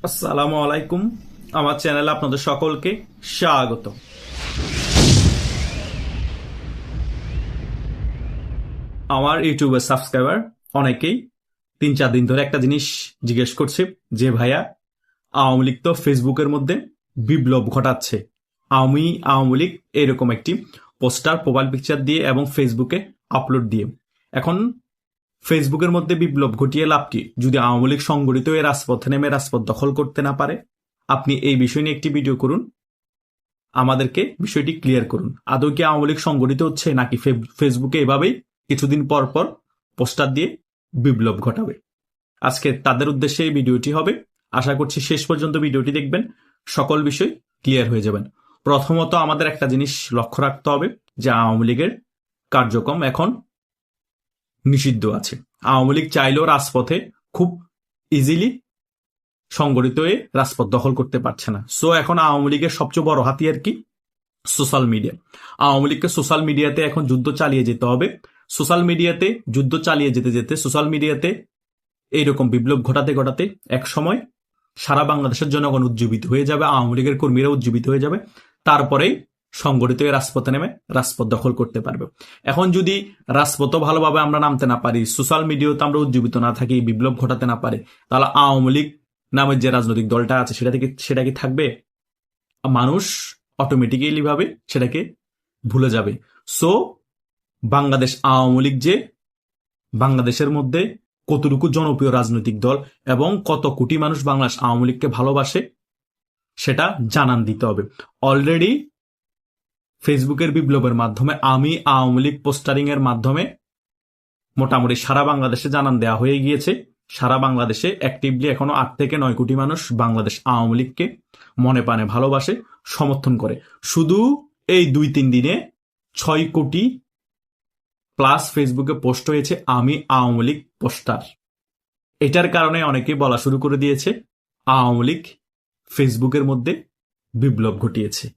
আসসালামু আলাইকুম। আমার চ্যানেলে আপনাদের সকলকে স্বাগত। আমার ইউটিউবের সাবস্ক্রাইবার অনেকেই 3-4 দিন ধরে একটা জিনিস জিজ্ঞেস করছে যে ভাইয়া, আওয়ামী লীগ তো ফেসবুকের মধ্যে বিপ্লব ঘটাচ্ছে। আওয়ামী লীগ এরকম একটি পোস্টার, প্রোফাইল পিকচার দিয়ে এবং ফেসবুকে আপলোড দিয়ে, এখন ফেসবুকের মধ্যে বিপ্লব ঘটিয়ে লাভ কি যদি আওয়ামী লীগ সংগঠিত হয়ে রাজপথে নেমে রাজপথ দখল করতে না পারে? আপনি এই বিষয় নিয়ে একটি ভিডিও করুন, আমাদেরকে বিষয়টি ক্লিয়ার করুন। আদৌ কি আওয়ামী লীগ সংগঠিত হচ্ছে, নাকি ফেসবুকে এভাবেই কিছুদিন পর পর পোস্টার দিয়ে বিপ্লব ঘটাবে? আজকে তাদের উদ্দেশ্যে এই ভিডিওটি হবে। আশা করছি শেষ পর্যন্ত ভিডিওটি দেখবেন, সকল বিষয় ক্লিয়ার হয়ে যাবেন। প্রথমত আমাদের একটা জিনিস লক্ষ্য রাখতে হবে যে আওয়ামী লীগের কার্যক্রম এখন নিষিদ্ধ আছে। আওয়ামী লীগ চাইলেও রাজপথে খুব ইজিলি সংগঠিত হয়ে রাজপথ দখল করতে পারছে না। সো এখন আওয়ামী লীগের সবচেয়ে বড় হাতিয়ার কি? Social media. আওয়ামী লীগকে সোশ্যাল মিডিয়াতে এখন যুদ্ধ চালিয়ে যেতে হবে। সোশ্যাল মিডিয়াতে যুদ্ধ চালিয়ে যেতে যেতে সোশ্যাল মিডিয়াতে এইরকম বিপ্লব ঘটাতে ঘটাতে এক সময় সারা বাংলাদেশের জনগণ উজ্জীবিত হয়ে যাবে, আওয়ামী লীগের কর্মীরা উজ্জীবিত হয়ে যাবে, তারপরেই সংগঠিত হয়ে রাজপথে নেমে রাজপথ দখল করতে পারবে। এখন যদি রাজপথও ভালোভাবে আমরা নামতে না পারি, সোশ্যাল মিডিয়াতে আমরা উজ্জীবিত না থাকি, বিপ্লব ঘটাতে না পারে, তাহলে আওয়ামী লীগ নামের যে রাজনৈতিক দলটা আছে সেটা কি থাকবে? মানুষ অটোমেটিক্যালি ভাবে সেটাকে ভুলে যাবে। সো বাংলাদেশ আওয়ামী লীগ যে বাংলাদেশের মধ্যে কতটুকু জনপ্রিয় রাজনৈতিক দল এবং কত কোটি মানুষ বাংলাদেশ আওয়ামী লীগকে ভালোবাসে সেটা জানান দিতে হবে। অলরেডি ফেসবুকের বিপ্লবের মাধ্যমে, আমি আওয়ামী লীগ পোস্টারিং এর মাধ্যমে মোটামুটি সারা বাংলাদেশে জানান দেওয়া হয়ে গিয়েছে। সারা বাংলাদেশে অ্যাক্টিভলি এখনো 8 থেকে 9 কোটি মানুষ বাংলাদেশ আওয়ামী লীগকে মনে প্রাণে ভালোবাসে, সমর্থন করে। শুধু এই 2-3 দিনে 6 কোটি প্লাস ফেসবুকে পোস্ট হয়েছে আমি আওয়ামী লীগ পোস্টার। এটার কারণে অনেকেই বলা শুরু করে দিয়েছে আওয়ামী লীগ ফেসবুকের মধ্যে বিপ্লব ঘটিয়েছে।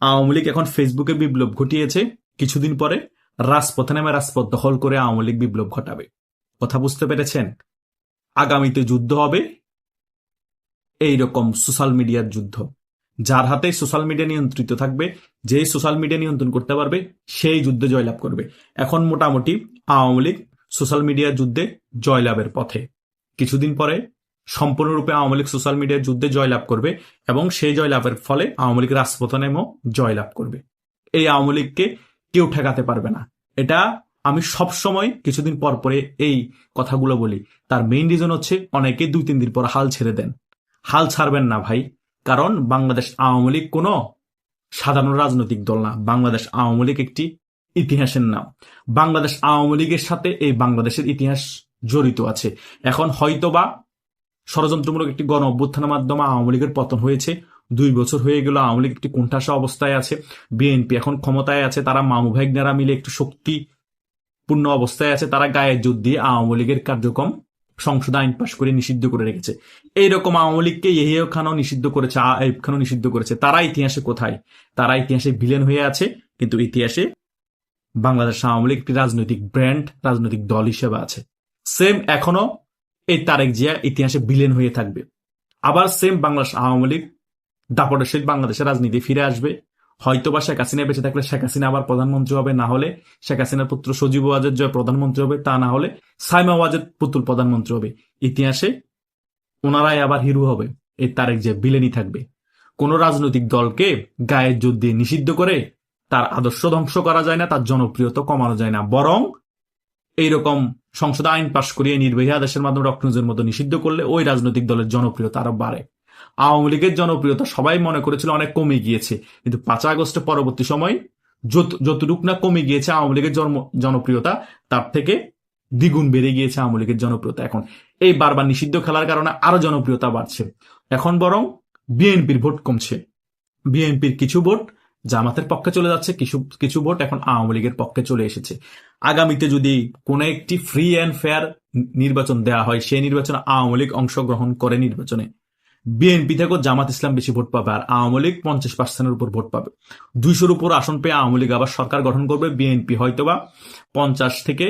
আওয়ামী লীগ এখন ফেসবুকে বিপ্লব ঘটিয়েছে, কিছুদিন পরে রাজপথে নেমে রাজপথ দখল করে আওয়ামী লীগ বিপ্লব ঘটাবে। কথা বুঝতে পেরেছেন? আগামীতে যুদ্ধ হবে এইরকম সোশ্যাল মিডিয়ার যুদ্ধ। যার হাতে সোশ্যাল মিডিয়া নিয়ন্ত্রিত থাকবে, যে সোশ্যাল মিডিয়া নিয়ন্ত্রণ করতে পারবে, সেই যুদ্ধে জয়লাভ করবে। এখন মোটামুটি আওয়ামী লীগ সোশ্যাল মিডিয়ার যুদ্ধে জয়লাভের পথে। কিছুদিন পরে সম্পূর্ণরূপে আওয়ামী লীগ সোশ্যাল মিডিয়ার যুদ্ধে জয়লাভ করবে এবং সেই জয়লাভের ফলে আওয়ামী লীগ রাজপথে নেমেও জয়লাভ করবে। এই আওয়ামী লীগকে কেউ ঠেকাতে পারবে না। এটা আমি সব সময় কিছুদিন পর পরে এই কথাগুলো বলি। তার মেইন রিজন হচ্ছে অনেকে 2-3 দিন পর হাল ছেড়ে দেন। হাল ছাড়বেন না ভাই, কারণ বাংলাদেশ আওয়ামী লীগ কোনো সাধারণ রাজনৈতিক দল না। বাংলাদেশ আওয়ামী লীগ একটি ইতিহাসের নাম। বাংলাদেশ আওয়ামী লীগের সাথে এই বাংলাদেশের ইতিহাস জড়িত আছে। এখন হয়তোবা ষড়যন্ত্রমূলক একটি গণ অভ্যুত্থানের মাধ্যমে আওয়ামী লীগের পতন হয়েছে। 2 বছর হয়ে গেল আওয়ামী লীগ একটি কোণঠাসা অবস্থায় আছে। বিএনপি এখন ক্ষমতায় আছে, তারা মামু ভাইগনারা মিলে একটু শক্তিপূর্ণ অবস্থায় আছে। তারা গায়ের জোর দিয়ে আওয়ামী লীগের কার্যক্রম সংসদ আইন পাশ করে নিষিদ্ধ করে রেখেছে। এইরকম আওয়ামী লীগকে ইহিও খানও নিষিদ্ধ করেছে, আইয়ুব খানও নিষিদ্ধ করেছে। তারা ইতিহাসে কোথায়? তারা ইতিহাসে ভিলেন হয়ে আছে, কিন্তু ইতিহাসে বাংলাদেশ আওয়ামী লীগ একটি রাজনৈতিক ব্র্যান্ড, রাজনৈতিক দল হিসেবে আছে। সেম এখনো এই তারেক জিয়া ইতিহাসে ভিলেন হয়ে থাকবে। আবার সেম বাংলাদেশ আওয়ামী লীগ দাপটের সহিত বাংলাদেশের রাজনীতি ফিরে আসবে। হয়তোবা শেখ হাসিনা বেঁচে থাকলে শেখ হাসিনা আবার প্রধানমন্ত্রী হবে, না হলে শেখ হাসিনার পুত্র সজীব ওয়াজেদ জয় প্রধানমন্ত্রী হবে, তা না হলে সাইমা ওয়াজেদ পুতুল প্রধানমন্ত্রী হবে। ইতিহাসে ওনারাই আবার হিরো হবে, এই তারেক জিয়া ভিলেনই থাকবে। কোন রাজনৈতিক দলকে গায়ের জোর দিয়ে নিষিদ্ধ করে তার আদর্শ ধ্বংস করা যায় না, তার জনপ্রিয়তা কমানো যায় না, বরং এইরকম সংসদ আইন পাশ করিয়ে নির্বাহী আদেশের মাধ্যমে রক্তনজের মতো নিষিদ্ধ করলে ওই রাজনৈতিক দলের জনপ্রিয়তা আরো বাড়ে। আওয়ামী লীগের জনপ্রিয়তা সবাই মনে করেছিল অনেক কমে গিয়েছে, কিন্তু 5 আগস্টের পরবর্তী সময় যতটুকু না কমে গিয়েছে আওয়ামী লীগের জনপ্রিয়তা, তার থেকে দ্বিগুণ বেড়ে গিয়েছে আওয়ামী লীগের জনপ্রিয়তা। এখন এই বারবার নিষিদ্ধ খেলার কারণে আরো জনপ্রিয়তা বাড়ছে। এখন বরং বিএনপির ভোট কমছে, বিএনপির কিছু ভোট জামাতের পক্ষে চলে যাচ্ছে, কিছু ভোট এখন আওয়ামী লীগের পক্ষে চলে এসেছে। আগামীতে যদি কোনো একটি ফ্রি অ্যান্ড ফেয়ার নির্বাচন দেওয়া হয়, সেই নির্বাচনে আওয়ামী লীগ অংশগ্রহণ করে, নির্বাচনে বিএনপি থেকেও জামাত ইসলাম বেশি ভোট পাবে আর আওয়ামী লীগ 50%-এর উপর ভোট পাবে। 200-র উপর আসন পেয়ে আওয়ামী লীগ আবার সরকার গঠন করবে। বিএনপি হয়তোবা 50 থেকে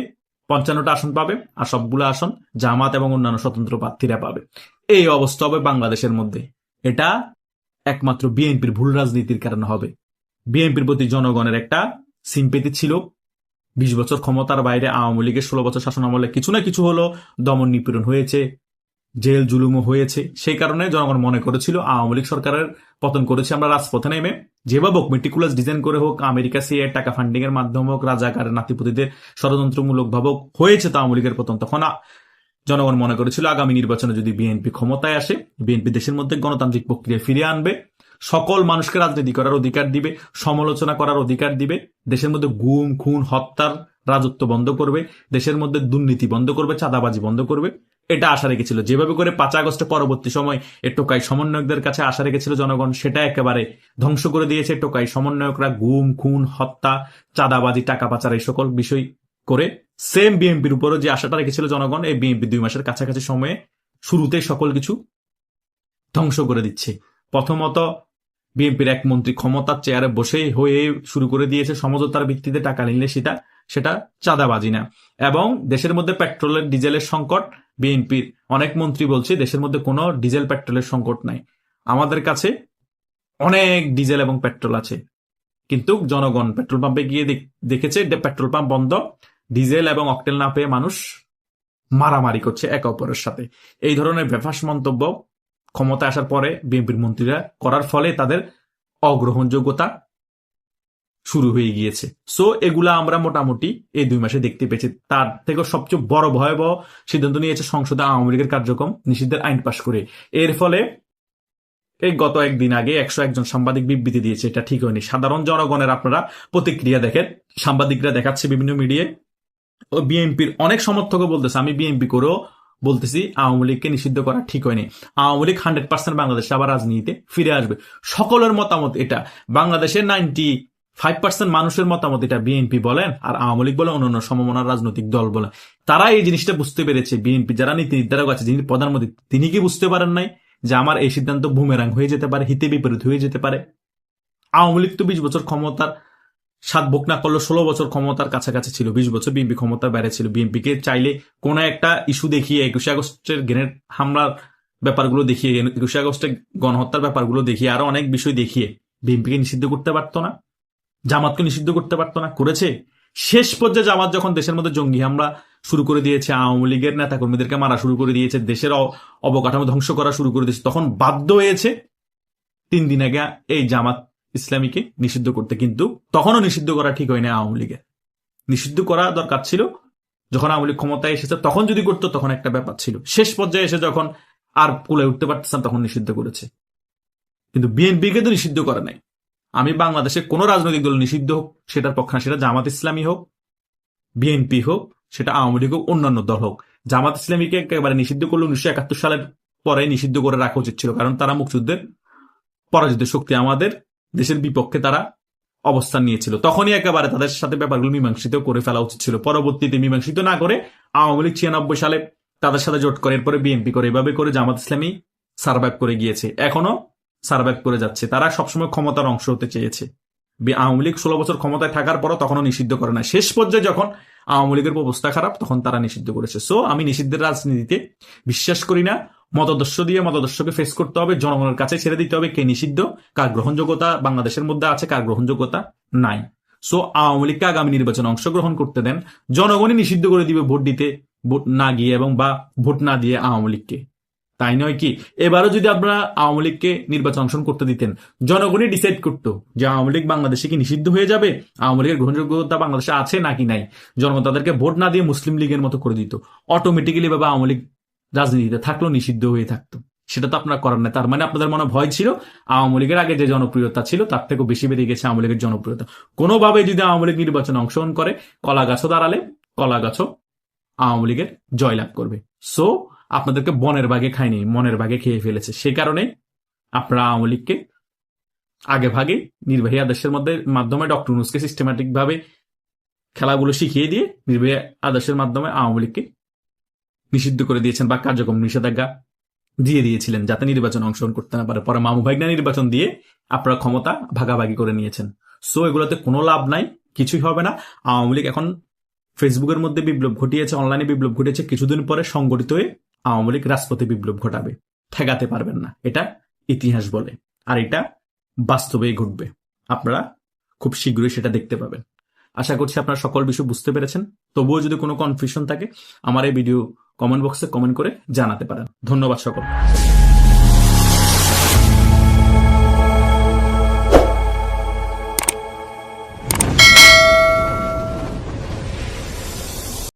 55টা আসন পাবে, আর সবগুলো আসন জামাত এবং অন্যান্য স্বতন্ত্র প্রার্থীরা পাবে। এই অবস্থা হবে বাংলাদেশের মধ্যে। এটা একমাত্র বিএনপির ভুল রাজনীতির কারণে হবে। বিএনপির প্রতি জনগণের একটা সিম্পেথি ছিল। 20 বছর ক্ষমতার বাইরে আওয়ামী লীগের 16 বছর শাসন আমলে কিছু না কিছু হলো, দমন নিপীড়ন হয়েছে, জেল জুলুমও হয়েছে। সেই কারণে জনগণ মনে করেছিল আওয়ামী লীগ সরকারের পতন করেছে আমরা রাজপথে নেমে, যেভাবে হোক মেটিকুলাস ডিজাইন করে হোক, আমেরিকা সিএ টাকা ফান্ডিং এর মাধ্যমে হোক, রাজাকারের নাতিপুতিদের ষড়যন্ত্রমূলক ভাবে হয়েছে তো আওয়ামী লীগের পতন। তখন জনগণ মনে করেছিল আগামী নির্বাচনে যদি বিএনপি ক্ষমতায় আসে, বিএনপি দেশের মধ্যে গণতান্ত্রিক প্রক্রিয়া ফিরিয়ে আনবে, সকল মানুষকে রাজনীতি করার অধিকার দিবে, সমালোচনা করার অধিকার দিবে, দেশের মধ্যে গুম খুন হত্যার রাজত্ব বন্ধ করবে, দেশের মধ্যে দুর্নীতি বন্ধ করবে, চাঁদাবাজি বন্ধ করবে। এটা আশা রেখেছিল। যেভাবে করে 5 আগস্টের পরবর্তী সময় টোকাই সমন্বয়কদের কাছে আশা রেখেছিল জনগণ, সেটা একেবারে ধ্বংস করে দিয়েছে। টোকাই সমন্বয়করা গুম খুন হত্যা চাঁদাবাজি টাকা পাচার এই সকল বিষয় করে সেম বিএনপির উপরও যে আশাটা রেখেছিল জনগণ, এই বিএনপি 2 মাসের কাছাকাছি সময়ে শুরুতে সকল কিছু ধ্বংস করে দিচ্ছে। প্রথমত বিএনপির এক মন্ত্রী ক্ষমতার চেয়ারে বসে হয়ে শুরু করে দিয়েছে সমঝোতার ভিত্তিতে টাকা নিলে সেটা চাঁদাবাজি না। এবং দেশের মধ্যে পেট্রোলের ডিজেলের সংকট, বিএনপির অনেক মন্ত্রী বলছে দেশের মধ্যে কোনো ডিজেল পেট্রোলের সংকট নাই, আমাদের কাছে অনেক ডিজেল এবং পেট্রোল আছে। কিন্তু জনগণ পেট্রোল পাম্পে গিয়ে দেখেছে পেট্রোল পাম্প বন্ধ, ডিজেল এবং অকটেল না পেয়ে মানুষ মারামারি করছে একে অপরের সাথে। এই ধরনের বেফাস মন্তব্য ক্ষমতা আসার পরে বিএনপির মন্ত্রীরা করার ফলে তাদের অগ্রহণযোগ্যতা শুরু হয়ে গিয়েছে। সো এগুলা আমরা মোটামুটি এই 2 মাসে দেখতে পেয়েছি। তার থেকে সবচেয়ে বড় ভয়াবহ সিদ্ধান্ত নিয়েছে সংসদে আওয়ামী লীগের কার্যক্রম নিষিদ্ধের আইন পাশ করে। এর ফলে এই গত একদিন আগে 101 জন সাংবাদিক বিবৃতি দিয়েছে, এটা ঠিক হয়নি। সাধারণ জনগণের আপনারা প্রতিক্রিয়া দেখেন, সাংবাদিকরা দেখাচ্ছে বিভিন্ন মিডিয়ায়, ও বিএনপির অনেক সমর্থকও বলতেছে, আমি বিএনপি করেও বলতেছি আওয়ামী লীগকে নিষিদ্ধ করা ঠিক হয়নি। আওয়ামী লীগ 100% বাংলাদেশে আবার রাজনীতিতে ফিরে আসবে। সকলের মতামত এটা, বাংলাদেশের 95% মানুষের মতামত এটা। বিএনপি বলেন আর আওয়ামী লীগ বলেন, অন্যান্য সমমনার রাজনৈতিক দল বলেন, তারা এই জিনিসটা বুঝতে পেরেছে। বিএনপি যারা নীতি নির্ধারক আছে, যিনি প্রধানমন্ত্রী, তিনি কি বুঝতে পারেন নাই যে আমার এই সিদ্ধান্ত বুমেরাং হয়ে যেতে পারে, হিতে বিপরীত হয়ে যেতে পারে। আওয়ামী লীগ তো 20 বছর ক্ষমতার সাত ভোগ না করলো, 16 বছর ক্ষমতার কাছাকাছি ছিল, 20 বছর বিএনপি ক্ষমতার বাইরে ছিল। বিএনপিকে চাইলে কোন একটা ইস্যু দেখিয়ে, 21 আগস্টের গ্রেনেড হামলার ব্যাপারগুলো দেখিয়ে, 21 আগস্টের গণহত্যার ব্যাপারগুলো দেখিয়ে, আরো অনেক বিষয় দেখিয়ে বিএনপিকে নিষিদ্ধ করতে পারতো না, জামাতকে নিষিদ্ধ করতে পারতো না, করেছে। শেষ পর্যায়ে জামাত যখন দেশের মধ্যে জঙ্গি হামলা শুরু করে দিয়েছে, আওয়ামী লীগের নেতাকর্মীদেরকে মারা শুরু করে দিয়েছে, দেশের অবকাঠামো ধ্বংস করা শুরু করে দিয়েছে, তখন বাধ্য হয়েছে 3 দিন আগে এই জামাত ইসলামীকে নিষিদ্ধ করতে। কিন্তু তখনও নিষিদ্ধ করা ঠিক হয়নি আওয়ামী লীগের। নিষিদ্ধ করা দরকার ছিল যখন আওয়ামী লীগ ক্ষমতায় এসেছে, তখন যদি করতো তখন একটা ব্যাপার ছিল। শেষ পর্যায়ে এসে যখন আর কুলে উঠতে পারতেছেন তখন নিষিদ্ধ করেছে। কিন্তু বিএনপিকে তো নিষিদ্ধ করে নাই। আমি বাংলাদেশে কোন রাজনৈতিক দল নিষিদ্ধ হোক সেটার পক্ষে না, সেটা জামাত ইসলামী হোক, বিএনপি হোক, সেটা আওয়ামী লীগ হোক, অন্যান্য দল হোক। জামাত ইসলামীকে একেবারে নিষিদ্ধ করলে 1971 সালের পরে নিষিদ্ধ করে রাখা উচিত ছিল, কারণ তারা মুক্তিযুদ্ধের পরাজিত শক্তি, আমাদের দেশের বিপক্ষে তারা অবস্থান নিয়েছিল। তখনই একেবারে তাদের সাথে ব্যাপারগুলো মীমাংসিত করে ফেলা উচিত ছিল। পরবর্তীতে মীমাংসিত না করে আওয়ামী লীগ 96 সালে তাদের সাথে জোট করে, এরপরে বিএনপি করে, এভাবে করে জামাত ইসলামী সার্ভাইভ করে গিয়েছে, এখনো সার্ভাইভ করে যাচ্ছে। তারা সবসময় ক্ষমতার অংশ হতে চেয়েছে। আওয়ামী লীগ 16 বছর ক্ষমতায় থাকার পরও তখনও নিষিদ্ধ করে না। শেষ পর্যায়ে যখন আওয়ামী লীগের অবস্থা খারাপ, তখন তারা নিষিদ্ধ করেছে। সো আমি নিষিদ্ধের রাজনীতিতে বিশ্বাস করি না। মতাদর্শ দিয়ে মতাদর্শকে ফেস করতে হবে, জনগণের কাছে ছেড়ে দিতে হবে কে নিষিদ্ধ, কার গ্রহণযোগ্যতা বাংলাদেশের মধ্যে আছে, কার গ্রহণযোগ্যতা নাই। সো আওয়ামী লীগকে আগামী নির্বাচনে অংশগ্রহণ করতে দেন, জনগণই নিষিদ্ধ করে দিবে ভোট দিতে ভোট না গিয়ে, এবং বা ভোট না দিয়ে আওয়ামী লীগকে। তাই নয় কি? এবারও যদি আপনারা আওয়ামী লীগকে নির্বাচন অংশগ্রহণ করতে দিতেন, জনগণই ডিসাইড করতো যে আওয়ামী লীগ বাংলাদেশে কি নিষিদ্ধ হয়ে যাবে, আওয়ামী লীগের গ্রহণযোগ্যতা বাংলাদেশে আছে নাকি নাই, জনগণ তাদেরকে ভোট না দিয়ে মুসলিম লীগের মতো করে দিত। অটোমেটিক্যালি ভাবে আওয়ামী লীগ রাজনীতিতে থাকলো, নিষিদ্ধ হয়ে থাকতো। সেটা তো আপনারা করার না। তার মানে আপনাদের মনে ভয় ছিল আওয়ামী লীগের আগে যে জনপ্রিয়তা ছিল তার থেকেও বেশি বেড়ে গেছে আওয়ামী লীগের জনপ্রিয়তা। কোনোভাবে যদি আওয়ামী লীগ নির্বাচনে অংশগ্রহণ করে, কলা গাছও দাঁড়ালে কলা গাছও আওয়ামী লীগের জয়লাভ করবে। সো আপনাদেরকে বনের বাগে খায়নি, মনের বাগে খেয়ে ফেলেছে। সেই কারণে আপনারা আওয়ামী লীগকে আগে ভাগে নির্বাহী আদেশের মাধ্যমে ডক্টর ইউনূসকে সিস্টেম্যাটিক ভাবে খেলাগুলো শিখিয়ে দিয়ে নির্বাহী আদেশের মাধ্যমে আওয়ামী লীগকে নিষিদ্ধ করে দিয়েছেন বা কার্যক্রম নিষেধাজ্ঞা দিয়ে দিয়েছিলেন, যাতে নির্বাচন অংশগ্রহণ করতে না পারে। পরে মামু ভাইগনা নির্বাচন দিয়ে আপনারা ক্ষমতা ভাগাভাগি করে নিয়েছেন। সো এগুলোতে কোনো লাভ নাই, কিছুই হবে না। আওয়ামী লীগ এখন ফেসবুকের মধ্যে বিপ্লব ঘটিয়েছে, অনলাইনে বিপ্লব ঘটিয়েছে, কিছুদিন পরে সংগঠিত হয়ে আওয়ামী লীগ রাজপথে বিপ্লব ঘটাবে। ঠেকাতে পারবেন না। এটা ইতিহাস বলে, আর এটা বাস্তবেই ঘটবে। আপনারা খুব শীঘ্রই সেটা দেখতে পাবেন। আশা করছি আপনারা সকল বিষয় বুঝতে পেরেছেন। তবুও যদি কোনো কনফিউশন থাকে আমার এই ভিডিও কমেন্ট বক্সে কমেন্ট করে জানাতে পারেন। ধন্যবাদ সকল।